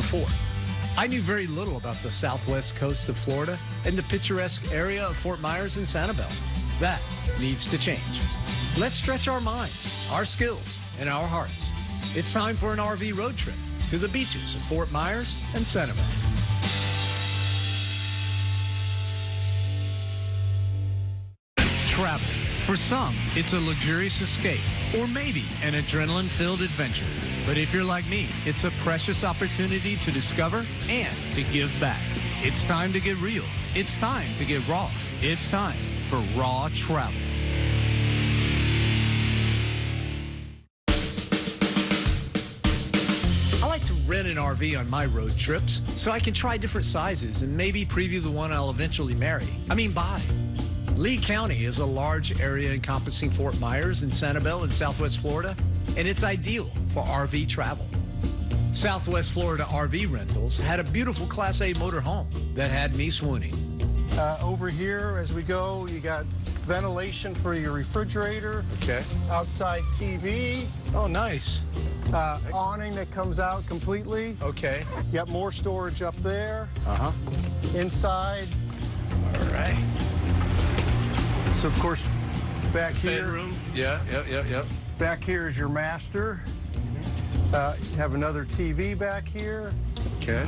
before. I knew very little about the southwest coast of Florida and the picturesque area of Fort Myers and Sanibel. That needs to change. Let's stretch our minds, our skills, and our hearts. It's time for an RV road trip to the beaches of Fort Myers and Sanibel. Travel. For some, it's a luxurious escape, or maybe an adrenaline-filled adventure. But if you're like me, it's a precious opportunity to discover and to give back. It's time to get real. It's time to get raw. It's time for raw travel. I like to rent an RV on my road trips so I can try different sizes and maybe preview the one I'll eventually buy. Lee County is a large area encompassing Fort Myers and Sanibel in Southwest Florida, and it's ideal for RV travel. Southwest Florida RV Rentals had a beautiful Class A motorhome that had me swooning. Over here, as we go, you got ventilation for your refrigerator. Okay. Outside TV. Oh, nice. Awning that comes out completely. Okay. You got more storage up there. Uh-huh. Inside. All right. So, of course, back here. Bedroom. Yeah. Back here is your master. You have another TV back here. Okay.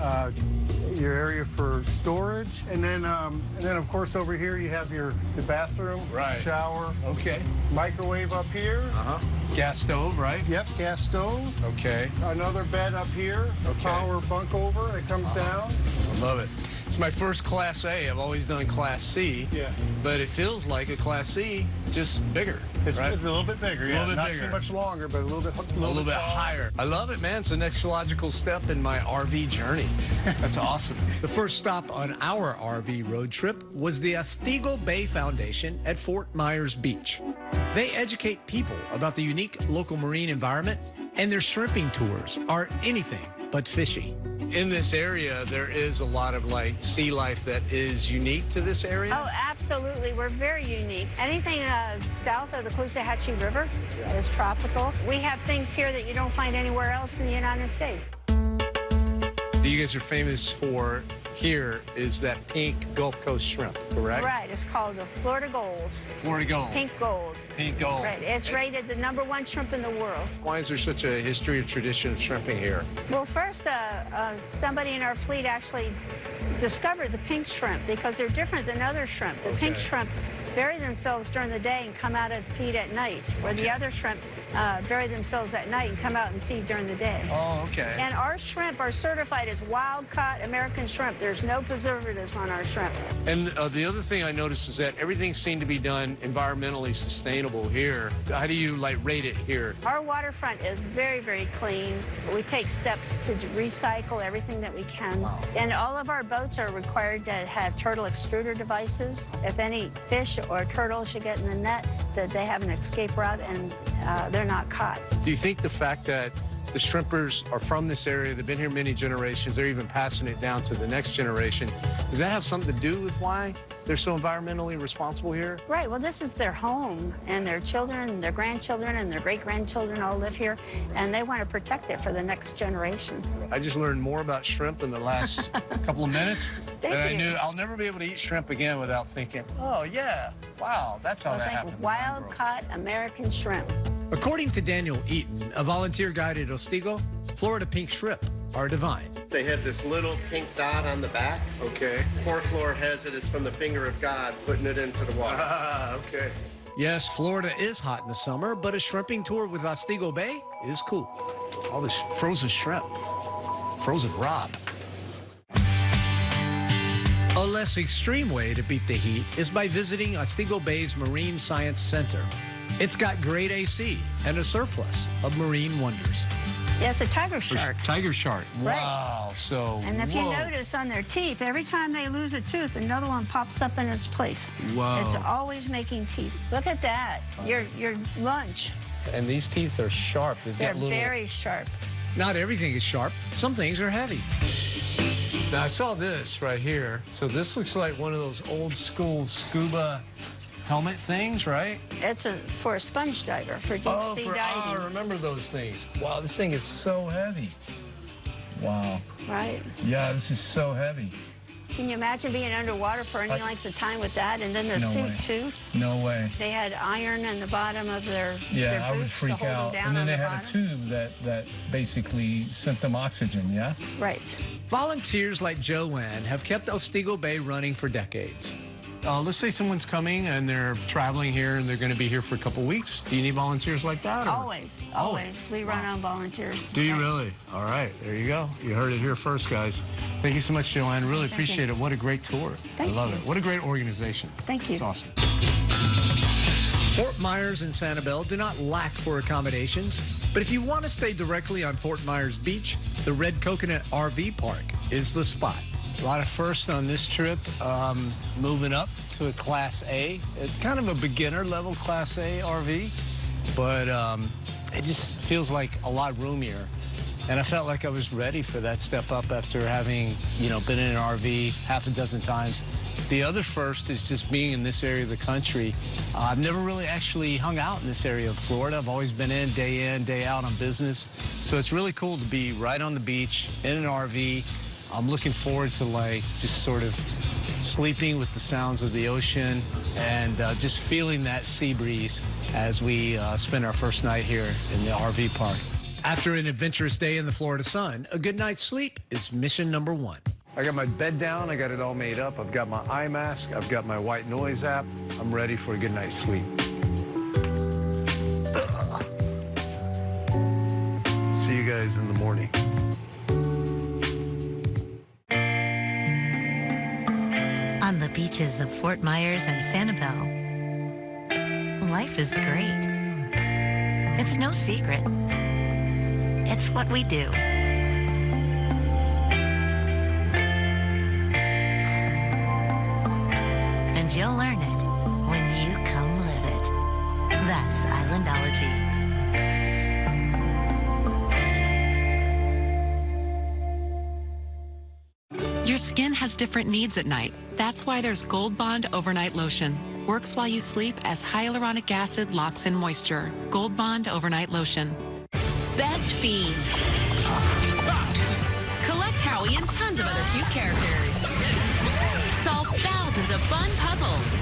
Your area for storage, and then of course over here you have the bathroom, right. Shower. Okay. Microwave up here. Uh-huh. Gas stove, right? Yep, gas stove. Okay. Another bed up here. Okay. Power bunk over that comes down. I love it. It's my first Class A. I've always done Class C. Yeah. But it feels like a Class C, just bigger. It's right? a little bit bigger, yeah. Not too much longer, but a little bit higher. I love it, man. It's the next logical step in my RV journey. That's awesome. The first stop on our RV road trip was the Otsego Bay Foundation at Fort Myers Beach. They educate people about the unique local marine environment, and their shrimping tours are anything but fishy. In this area, there is a lot of sea life that is unique to this area. Oh, absolutely. We're very unique. Anything south of the Caloosahatchee River is tropical. We have things here that you don't find anywhere else in the United States. You guys are famous for here is that pink Gulf Coast shrimp, correct? Right. It's called the Florida Gold. Florida Gold. Pink gold. Pink gold. Right. It's rated the #1 shrimp in the world. Why is there such a history or tradition of shrimping here? Well, first, somebody in our fleet actually discovered the pink shrimp because they're different than other shrimp. The pink shrimp bury themselves during the day and come out and feed at night, where the other shrimp bury themselves at night and come out and feed during the day. Oh, okay. And our shrimp are certified as wild-caught American shrimp. There's no preservatives on our shrimp. And the other thing I noticed is that everything seemed to be done environmentally sustainable here. How do you rate it here? Our waterfront is very, very clean. We take steps to recycle everything that we can. Wow. And all of our boats are required to have turtle extruder devices. If any fish or turtles should get in the net, that they have an escape route and they're not caught. Do you think the fact that the shrimpers are from this area, they've been here many generations, they're even passing it down to the next generation, does that have something to do with why they're so environmentally responsible here? Right. Well, this is their home, and their children, and their grandchildren, and their great-grandchildren all live here, and they want to protect it for the next generation. I just learned more about shrimp in the last couple of minutes. Thank I you. knew I'll never be able to eat shrimp again without thinking, oh, yeah, wow, that's how that happened. Wild-caught American shrimp. According to Daniel Eaton, a volunteer guide at Otsego, Florida pink shrimp are divine. They had this little pink dot on the back. Okay. Folklore has it, it's from the finger of God putting it into the water. Ah, okay. Yes, Florida is hot in the summer, but a shrimping tour with Otsego Bay is cool. All this frozen shrimp, frozen rob. A less extreme way to beat the heat is by visiting Otsego Bay's Marine Science Center. It's got great AC and a surplus of marine wonders. Yeah, it's a tiger shark. Tiger shark. Right. Wow. So, And if you notice on their teeth, every time they lose a tooth, another one pops up in its place. Whoa. It's always making teeth. Look at that. Your lunch. And these teeth are sharp. They're very sharp. Not everything is sharp. Some things are heavy. Now, I saw this right here. So this looks like one of those old school scuba helmet things, right? It's for a sponge diver, for deep sea diving. I remember those things. Wow, this thing is so heavy. Wow. Right. Yeah, this is so heavy. Can you imagine being underwater for any length of time with that? And then the No suit, way. too. No way. They had iron in the bottom of their Yeah, boots I would freak to hold out. them down And then on they the had a bottom. tube that basically sent them oxygen, yeah? Right. Volunteers like Joanne have kept Otsego Bay running for decades. Let's say someone's coming and they're traveling here and they're going to be here for a couple weeks. Do you need volunteers like that? Or? Always. We run on volunteers. Do you really? All right, there you go. You heard it here first, guys. Thank you so much, Joanne. Really appreciate it. What a great tour. Thank I love you. it. What a great organization. Thank you. It's awesome. Fort Myers and Sanibel do not lack for accommodations, but if you want to stay directly on Fort Myers Beach, the Red Coconut RV Park is the spot. A lot of firsts on this trip, moving up to a Class A. It's kind of a beginner level Class A RV, but it just feels like a lot roomier. And I felt like I was ready for that step up after having, been in an RV half a dozen times. The other first is just being in this area of the country. I've never really actually hung out in this area of Florida. I've always been in, day out on business. So it's really cool to be right on the beach in an RV. I'm looking forward to just sort of sleeping with the sounds of the ocean and just feeling that sea breeze as we spend our first night here in the RV park. After an adventurous day in the Florida sun, a good night's sleep is mission number one. I got my bed down, I got it all made up, I've got my eye mask, I've got my white noise app. I'm ready for a good night's sleep. See you guys in the morning. On the beaches of Fort Myers and Sanibel, life is great. It's no secret. It's what we do. And you'll learn it when you come live it. That's Islandology. Your skin has different needs at night. That's why there's Gold Bond Overnight Lotion. Works while you sleep as hyaluronic acid locks in moisture. Gold Bond Overnight Lotion. Best Fiends. Collect Howie and tons of other cute characters. Solve thousands of fun puzzles.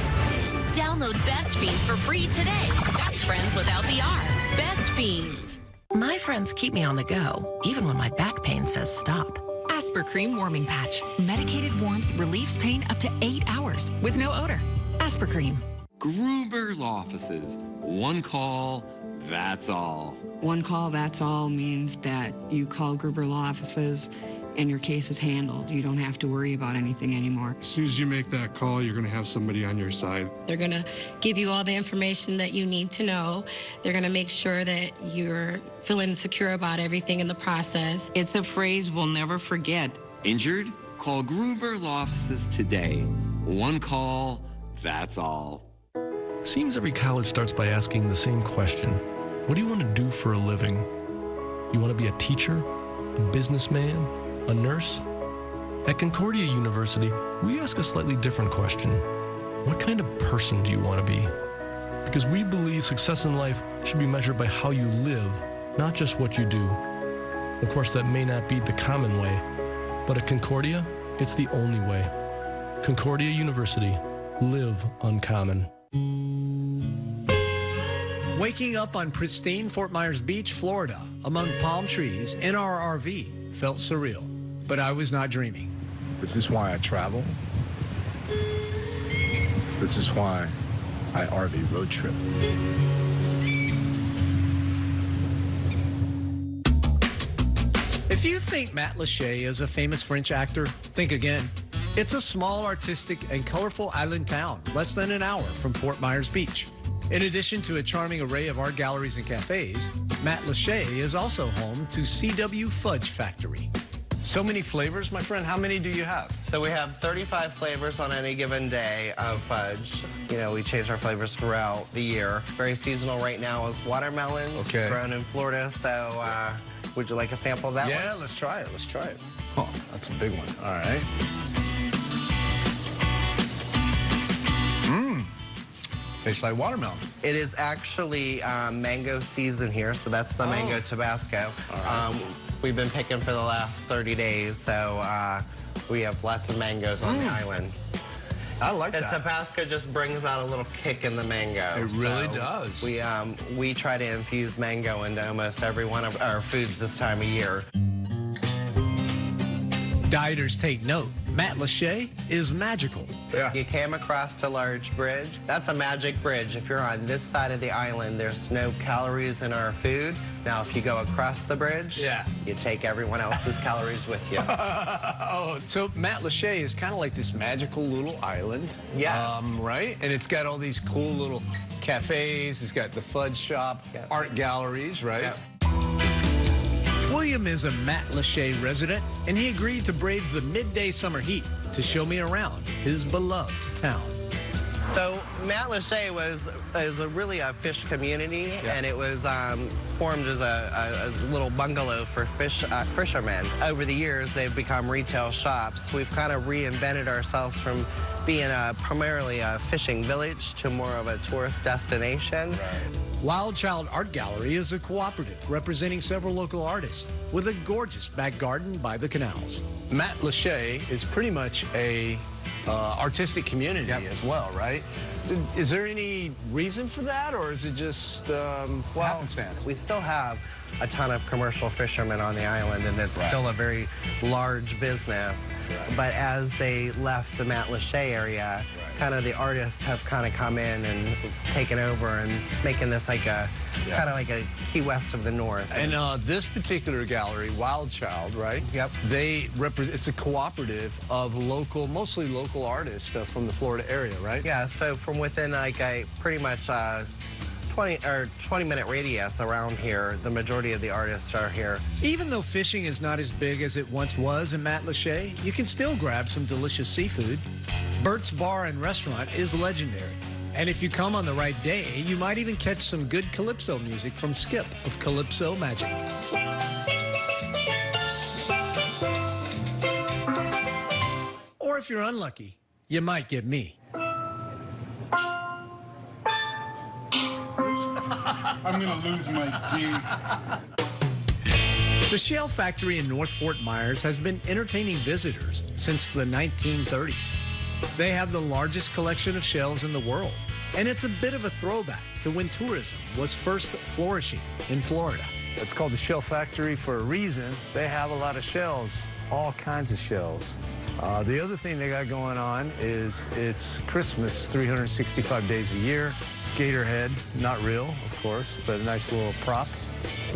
Download Best Fiends for free today. That's friends without the R. Best Fiends. My friends keep me on the go, even when my back pain says stop. Aspercream Warming Patch. Medicated warmth relieves pain up to 8 hours with no odor. Aspercream. Gruber Law Offices. One call, that's all. One call, that's all means that you call Gruber Law Offices and your case is handled. You don't have to worry about anything anymore. As soon as you make that call, you're going to have somebody on your side. They're going to give you all the information that you need to know. They're going to make sure that you're feeling secure about everything in the process. It's a phrase we'll never forget. Injured? Call Gruber Law Offices today. One call, that's all. Seems every college starts by asking the same question. What do you want to do for a living? You want to be a teacher, a businessman, a nurse? At Concordia University, we ask a slightly different question. What kind of person do you want to be? Because we believe success in life should be measured by how you live, not just what you do. Of course, that may not be the common way, but at Concordia, it's the only way. Concordia University. Live uncommon. Waking up on pristine Fort Myers Beach, Florida, among palm trees in our RV felt surreal, but I was not dreaming. This is why I travel. This is why I RV road trip. If you think Matt Lachey is a famous French actor, think again. It's a small, artistic, and colorful island town, less than an hour from Fort Myers Beach. In addition to a charming array of art galleries and cafes, Matt Lachey is also home to CW Fudge Factory. So many flavors, my friend. How many do you have? So we have 35 flavors on any given day of fudge. You know, we change our flavors throughout the year. Very seasonal right now is watermelon. Okay. It's grown in Florida, so would you like a sample of that one? Yeah, let's try it. Let's try it. Oh, that's a big one. All right. Tastes like watermelon. It is actually mango season here, so that's the mango Tabasco. All right. we've been picking for the last 30 days, so we have lots of mangoes on the island. I like that. Tabasco just brings out a little kick in the mango. It really does. We try to infuse mango into almost every one of our foods this time of year. Dieters take note. Matlacha is magical. Yeah. You came across a large bridge. That's a magic bridge. If you're on this side of the island, there's no calories in our food. Now, if you go across the bridge, you take everyone else's calories with you. Oh, so Matlacha is kind of like this magical little island. Yes. Right? And it's got all these cool little cafes. It's got the fudge shop, art galleries, right? Yep. William is a Matlacha resident, and he agreed to brave the midday summer heat to show me around his beloved town. So Matlacha is really a fish community, and it was formed as a little bungalow for fishermen. Over the years, they've become retail shops. We've kind of reinvented ourselves from being primarily a fishing village to more of a tourist destination. Right. Wild Child Art Gallery is a cooperative representing several local artists with a gorgeous back garden by the canals. Matlacha is pretty much a artistic community as well, right? Is there any reason for that, or is it just happenstance? We still have a ton of commercial fishermen on the island, and it's still a very large business. But as they left the Matlacha area, kind of the artists have kind of come in and taken over and making this like a kind of like a Key West of the North. And this particular gallery, Wild Child, right? Yep. It's a cooperative of mostly local artists from the Florida area, right? Yeah. So from within like a pretty much 20-minute radius around here, the majority of the artists are here. Even though fishing is not as big as it once was in Matlacha, you can still grab some delicious seafood. Bert's Bar and Restaurant is legendary. And if you come on the right day, you might even catch some good calypso music from Skip of Calypso Magic. Or if you're unlucky, you might get me. I'm gonna lose my gig. The Shell Factory in North Fort Myers has been entertaining visitors since the 1930s. They have the largest collection of shells in the world, and it's a bit of a throwback to when tourism was first flourishing in Florida. It's called the Shell Factory for a reason. They have a lot of shells, all kinds of shells. The other thing they got going on is it's Christmas 365 days a year. Gator head, not real, of course, but a nice little prop.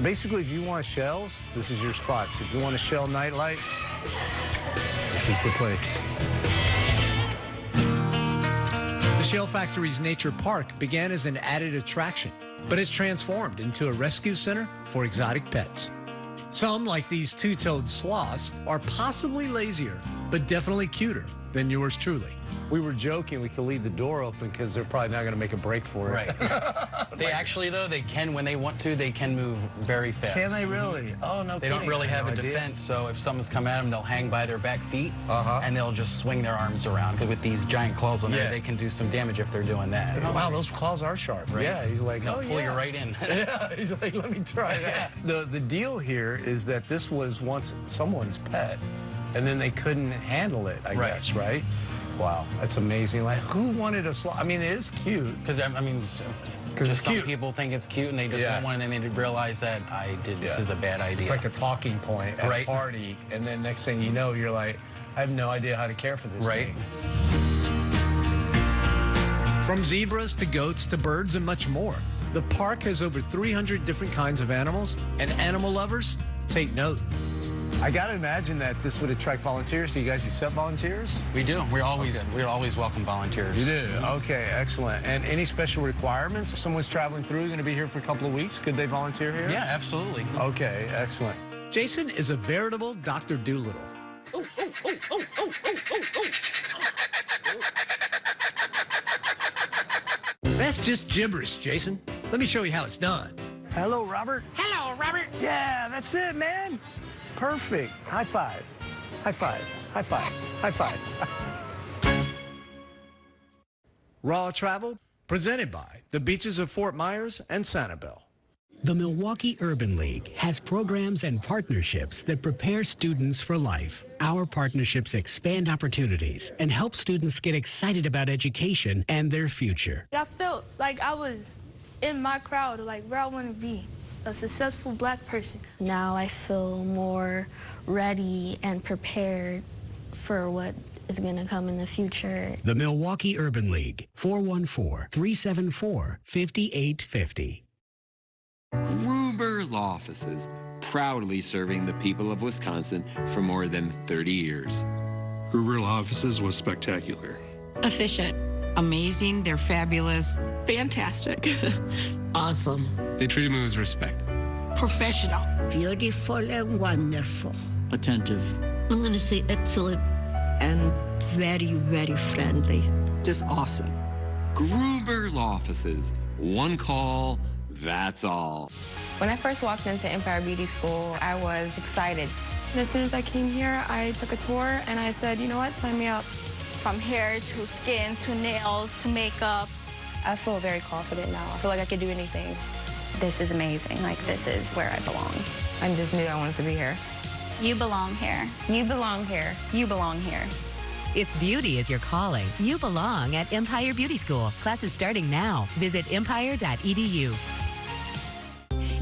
Basically, if you want shells, this is your spots. If you want a shell nightlight, this is the place. The Shell Factory's Nature Park began as an added attraction, but has transformed into a rescue center for exotic pets. Some, like these two-toed sloths, are possibly lazier, but definitely cuter than yours truly. We were joking we could leave the door open because they're probably not going to make a break for it. Right. They actually, though, they can, when they want to, they can move very fast. Can they really? Oh, no They kidding. don't really have a defense, so if someone's come at them, they'll hang by their back feet, and they'll just swing their arms around. Because with these giant claws on there, they can do some damage if they're doing that. Wow, those claws are sharp, right? Yeah, he's like, They'll pull you right in. Yeah, he's like, let me try that. The deal here is that this was once someone's pet, and then they couldn't handle it, I guess, right? Wow, that's amazing. Like, who wanted a sloth? I mean, it is cute. Because, I mean, it's some cute. people think it's cute, and they just want one, and then they realize that this is a bad idea. It's like a talking point at a party, and then next thing you know, you're like, I have no idea how to care for this thing. From zebras to goats to birds and much more, the park has over 300 different kinds of animals, and animal lovers, take note. I got to imagine that this would attract volunteers. Do you guys accept volunteers? We do. We always welcome volunteers. You do? Okay, excellent. And any special requirements? If someone's traveling through, going to be here for a couple of weeks, could they volunteer here? Yeah, absolutely. Okay, excellent. Jason is a veritable Dr. Doolittle. That's just gibberish, Jason. Let me show you how it's done. Hello, Robert. Hello, Robert. Yeah, that's it, man. Perfect. High five. High five. High five. High five. Raw Travel, presented by the beaches of Fort Myers and Sanibel. The Milwaukee Urban League has programs and partnerships that prepare students for life. Our partnerships expand opportunities and help students get excited about education and their future. I felt like I was in my crowd, like where I want to be, a successful black person. Now I feel more ready and prepared for what is going to come in the future. The Milwaukee Urban League, 414-374-5850. Gruber Law Offices, proudly serving the people of Wisconsin for more than 30 years. Gruber Law Offices was spectacular. Efficient. Amazing, they're fabulous. Fantastic. Awesome. They treated me with respect. Professional. Beautiful and wonderful. Attentive. I'm going to say excellent and very, very friendly. Just awesome. Gruber Law Offices, one call, that's all. When I first walked into Empire Beauty School, I was excited. As soon as I came here, I took a tour and I said, you know what, sign me up. From hair to skin to nails to makeup. I feel very confident now. I feel like I could do anything. This is amazing. Like, this is where I belong. I just knew I wanted to be here. You belong here. You belong here. You belong here. If beauty is your calling, you belong at Empire Beauty School. Classes starting now. Visit empire.edu.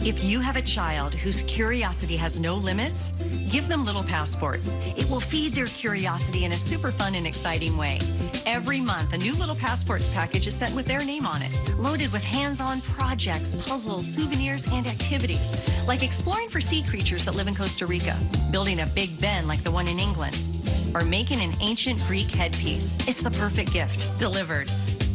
If you have a child whose curiosity has no limits, give them Little Passports. It will feed their curiosity in a super fun and exciting way. Every month, a new Little Passports package is sent with their name on it, loaded with hands-on projects, puzzles, souvenirs, and activities, like exploring for sea creatures that live in Costa Rica, building a Big Ben like the one in England, or making an ancient Greek headpiece. It's the perfect gift, delivered.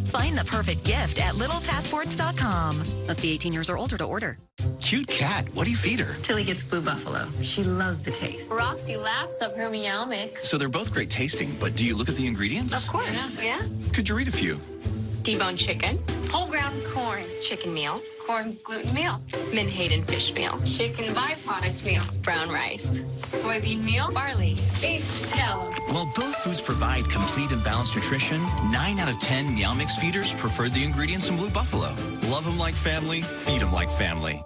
Find the perfect gift at littlepassports.com. Must be 18 years or older to order. Cute cat. What do you feed her? Tilly gets Blue Buffalo. She loves the taste. Roxy laughs up her meow mix. So they're both great tasting, but do you look at the ingredients? Of course. Yeah. Could you read a few? Deboned chicken. Whole ground corn. Chicken meal. Corn gluten meal. Menhaden fish meal. Chicken byproduct meal. Brown rice. Soybean meal. Barley. Beef patella. While both foods provide complete and balanced nutrition, 9 out of 10 Meow Mix feeders prefer the ingredients in Blue Buffalo. Love them like family, feed them like family.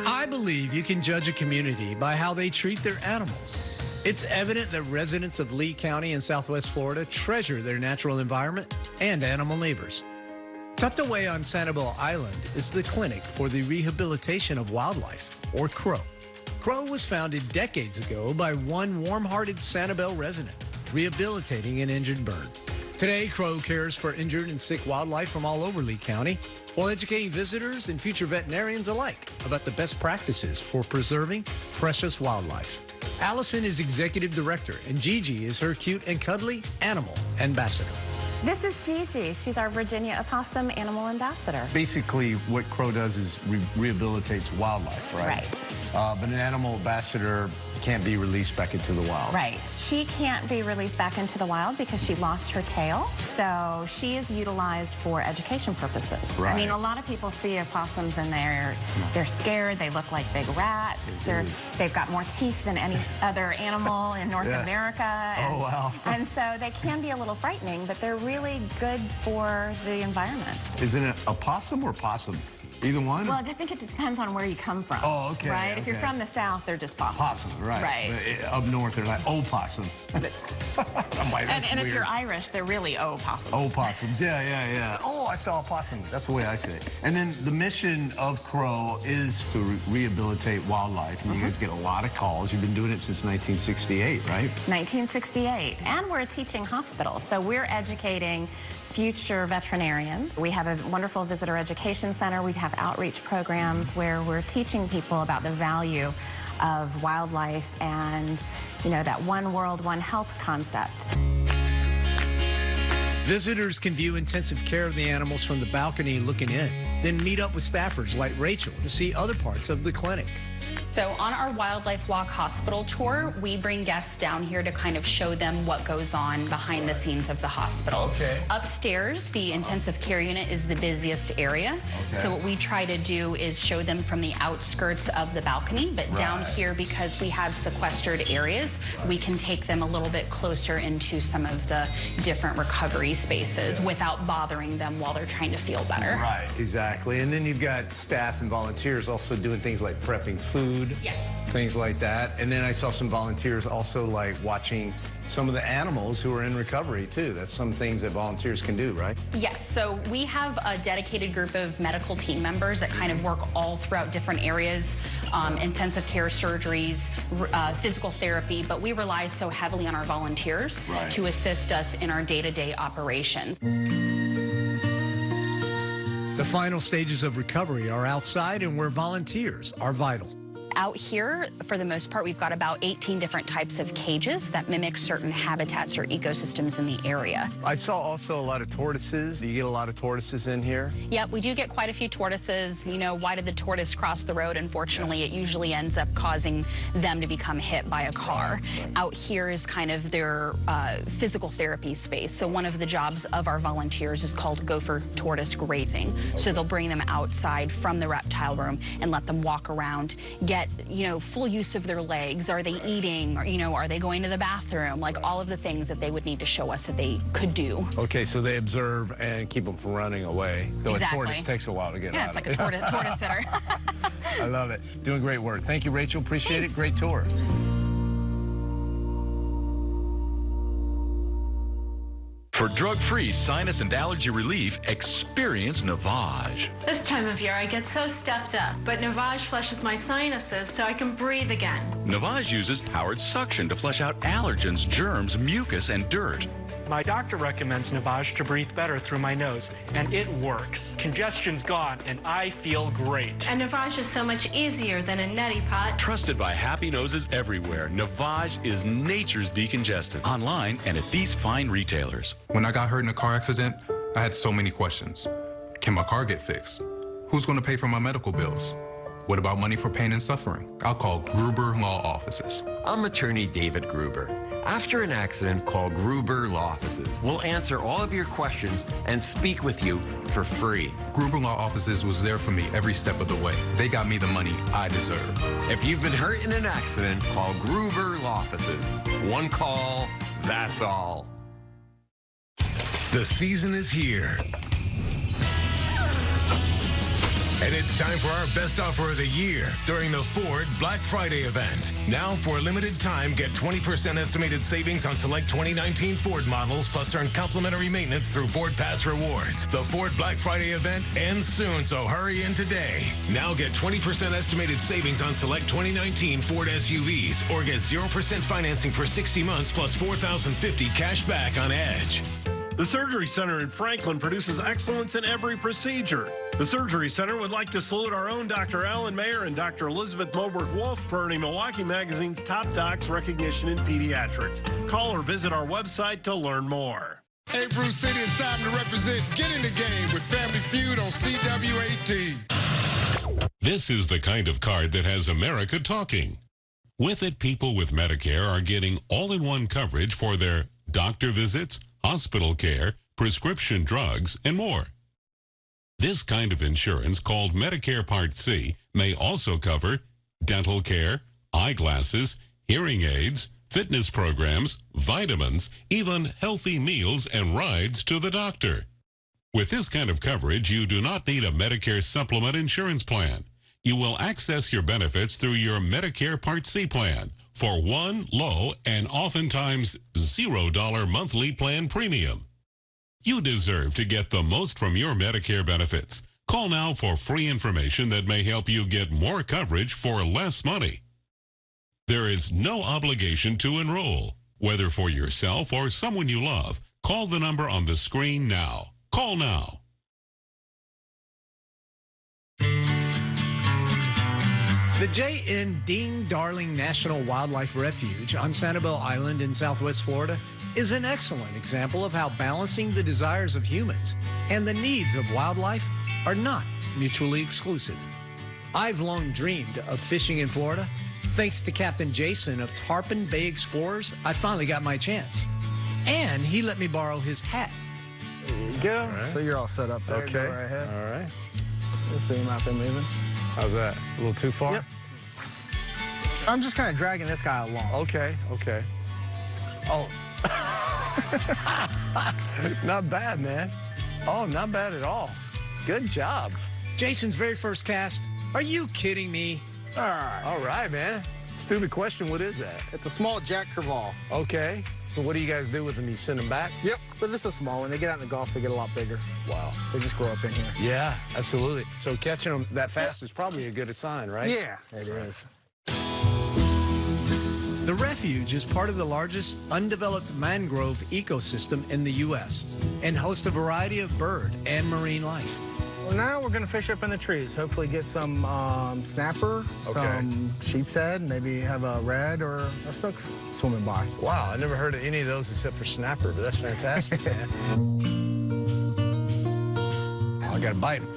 I believe you can judge a community by how they treat their animals. It's evident that residents of Lee County in Southwest Florida treasure their natural environment and animal neighbors. Tucked away on Sanibel Island is the Clinic for the Rehabilitation of Wildlife, or CROW. CROW was founded decades ago by one warm-hearted Sanibel resident, rehabilitating an injured bird. Today, CROW cares for injured and sick wildlife from all over Lee County, while educating visitors and future veterinarians alike about the best practices for preserving precious wildlife. Allison is executive director, and Gigi is her cute and cuddly animal ambassador. This is Gigi. She's our Virginia opossum animal ambassador. Basically, what CROW does is rehabilitates wildlife, right? Right. But an animal ambassador can't be released back into the wild. Right. She can't be released back into the wild because she lost her tail. So she is utilized for education purposes. Right. I mean, a lot of people see opossums and they're scared. They look like big rats. They've got more teeth than any other animal in North America. And, oh, wow. And so they can be a little frightening, but they're really good for the environment. Is it a possum or possum? Either one? Well, I think it depends on where you come from. Oh, okay. Right? Okay. If you're from the South, they're just possums. Possums, right. Right. Up north, they're like opossum. And if you're Irish, they're really opossums. Opossums, yeah. Oh, I saw a possum. That's the way I say it. And then the mission of CROW is to rehabilitate wildlife. And you guys get a lot of calls. You've been doing it since 1968, right? 1968. And we're a teaching hospital, so we're educating future veterinarians. We have a wonderful visitor education center. We have outreach programs where we're teaching people about the value of wildlife and, you know, that one world, one health concept. Visitors can view intensive care of the animals from the balcony looking in, then meet up with staffers like Rachel to see other parts of the clinic. So on our Wildlife Walk Hospital tour, we bring guests down here to kind of show them what goes on behind the scenes of the hospital. Okay. Upstairs, the intensive care unit is the busiest area. Okay. So what we try to do is show them from the outskirts of the balcony, but down here, because we have sequestered areas, we can take them a little bit closer into some of the different recovery spaces without bothering them while they're trying to feel better. Right, exactly. And then you've got staff and volunteers also doing things like prepping food. Yes. Things like that. And then I saw some volunteers also like watching some of the animals who are in recovery too. That's some things that volunteers can do, right? Yes, so we have a dedicated group of medical team members that kind of work all throughout different areas, intensive care surgeries, physical therapy, but we rely so heavily on our volunteers to assist us in our day-to-day operations. The final stages of recovery are outside and where volunteers are vital. Out here, for the most part, we've got about 18 different types of cages that mimic certain habitats or ecosystems in the area. I saw also a lot of tortoises. Do you get a lot of tortoises in here? Yep, we do get quite a few tortoises. You know, why did the tortoise cross the road? Unfortunately, it usually ends up causing them to become hit by a car. Out here is kind of their physical therapy space. So one of the jobs of our volunteers is called gopher tortoise grazing. So they'll bring them outside from the reptile room and let them walk around, get, you know, full use of their legs. Are they eating? Or, you know, are they going to the bathroom? Like all of the things that they would need to show us that they could do. Okay, so they observe and keep them from running away. Though Exactly. a tortoise takes a while to get out. Yeah, it's like a tortoise sitter. I love it. Doing great work. Thank you, Rachel. Appreciate Thanks. it. Great tour. For drug-free sinus and allergy relief, experience Navage. This time of year, I get so stuffed up, but Navage flushes my sinuses so I can breathe again. Navage uses powered suction to flush out allergens, germs, mucus, and dirt. My doctor recommends Navage to breathe better through my nose, and it works. Congestion's gone, and I feel great. And Navage is so much easier than a neti pot. Trusted by happy noses everywhere, Navage is nature's decongestant. Online and at these fine retailers. When I got hurt in a car accident, I had so many questions. Can my car get fixed? Who's going to pay for my medical bills? What about money for pain and suffering? I'll call Gruber Law Offices. I'm attorney David Gruber. After an accident, call Gruber Law Offices. We'll answer all of your questions and speak with you for free. Gruber Law Offices was there for me every step of the way. They got me the money I deserve. If you've been hurt in an accident, call Gruber Law Offices. One call, that's all. The season is here. And it's time for our best offer of the year during the Ford Black Friday event. Now, for a limited time, get 20% estimated savings on select 2019 Ford models, plus earn complimentary maintenance through Ford Pass Rewards. The Ford Black Friday event ends soon, so hurry in today. Now get 20% estimated savings on select 2019 Ford SUVs, or get 0% financing for 60 months plus $4,050 cash back on Edge. The Surgery Center in Franklin produces excellence in every procedure. The Surgery Center would like to salute our own Dr. Alan Mayer and Dr. Elizabeth Moberg-Wolf for earning Milwaukee Magazine's Top Docs recognition in pediatrics. Call or visit our website to learn more. Hey, Bruce City, it's time to represent Get in the Game with Family Feud on CW18. This is the kind of card that has America talking. With it, people with Medicare are getting all-in-one coverage for their doctor visits, hospital care, prescription drugs, and more. This kind of insurance, called Medicare Part C, may also cover dental care, eyeglasses, hearing aids, fitness programs, vitamins, even healthy meals and rides to the doctor. With this kind of coverage, you do not need a Medicare supplement insurance plan. You will access your benefits through your Medicare Part C plan for one low and oftentimes $0 monthly plan premium. You deserve to get the most from your Medicare benefits. Call now for free information that may help you get more coverage for less money. There is no obligation to enroll. Whether for yourself or someone you love, call the number on the screen now. Call now. The J.N. Dean Darling National Wildlife Refuge on Sanibel Island in Southwest Florida is an excellent example of how balancing the desires of humans and the needs of wildlife are not mutually exclusive. I've long dreamed of fishing in Florida. Thanks to Captain Jason of Tarpon Bay Explorers, I finally got my chance. And he let me borrow his hat. There you go. Right. So you're all set up there. Okay. Go right ahead. All right. We'll see him out there moving. How's that? A little too far? Yep. I'm just kind of dragging this guy along. Okay, okay. Oh. Not bad, man. Oh, not bad at all. Good job. Jason's very first cast. Are you kidding me? All right. All right, man. Stupid question. What is that? It's a small Jack Crevalle. Okay. So what do you guys do with them? You send them back? Yep, but this is a small one. They get out in the Gulf, they get a lot bigger. Wow. They just grow up in here. Yeah, absolutely. So catching them that fast is probably a good sign, right? Yeah, it is. The refuge is part of the largest undeveloped mangrove ecosystem in the U.S. and hosts a variety of bird and marine life. Well, now we're going to fish up in the trees. Hopefully get some snapper, some sheep's head, maybe have a red or a snook swimming by. Wow, I never heard of any of those except for snapper, but that's fantastic, man. Oh, I got to bite him.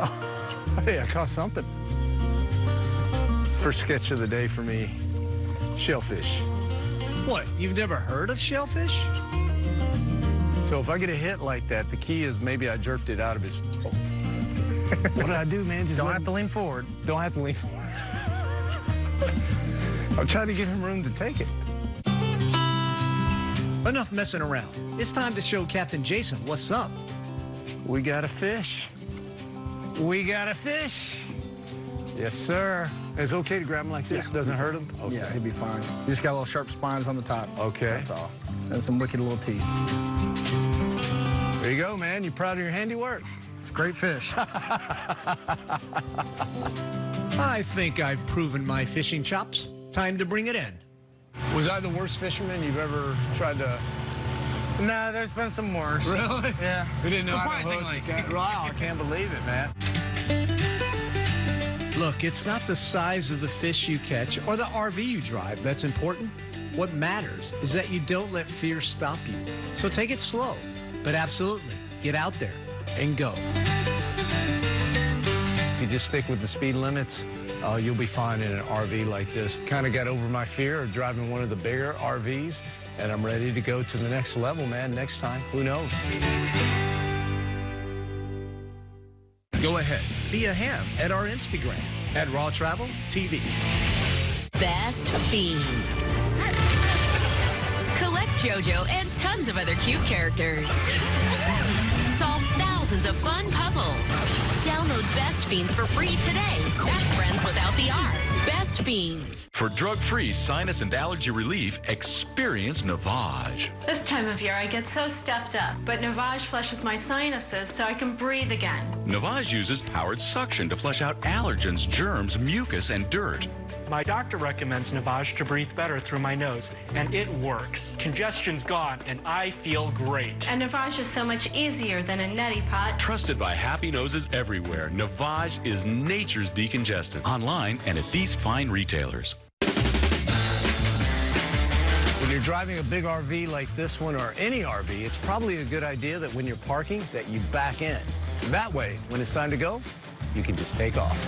Oh, hey, I caught something. First sketch of the day for me, shellfish. What, you've never heard of shellfish? So if I get a hit like that, the key is maybe I jerked it out of his... Oh. What did I do, man? Just don't have to lean forward. Don't have to lean forward. I'm trying to give him room to take it. Enough messing around. It's time to show Captain Jason what's up. We got a fish. We got a fish. Yes, sir. It's okay to grab him like this? Yeah. Doesn't hurt him? Okay. Yeah, he'd be fine. You just got little sharp spines on the top. Okay. That's all. And some wicked little teeth. There you go, man. You proud of your handiwork? It's a great fish. I think I've proven my fishing chops. Time to bring it in. Was I the worst fisherman you've ever tried to... No, there's been some worse. Really? Yeah. We didn't know how to hook. Wow, I can't believe it, man. Look, it's not the size of the fish you catch or the RV you drive that's important. What matters is that you don't let fear stop you. So take it slow, but absolutely get out there and go. If you just stick with the speed limits, you'll be fine in an RV like this. Kind of got over my fear of driving one of the bigger RVs, and I'm ready to go to the next level, man. Next time, who knows? Go ahead, be a ham at our Instagram at Raw Travel TV. Best Fiends. Collect JoJo and tons of other cute characters. Solve thousands of fun puzzles. Download Best Fiends for free today. That's friends without the R. Best Fiends. For drug-free sinus and allergy relief, experience Navage. This time of year, I get so stuffed up, but Navage flushes my sinuses so I can breathe again. Navage uses powered suction to flush out allergens, germs, mucus, and dirt. My doctor recommends Navage to breathe better through my nose, and it works. Congestion's gone, and I feel great. And Navage is so much easier than a neti pot. Trusted by happy noses everywhere, Navage is nature's decongestant. Online and at these fine retailers. When you're driving a big RV like this one or any RV, it's probably a good idea that when you're parking, that you back in. That way, when it's time to go, you can just take off.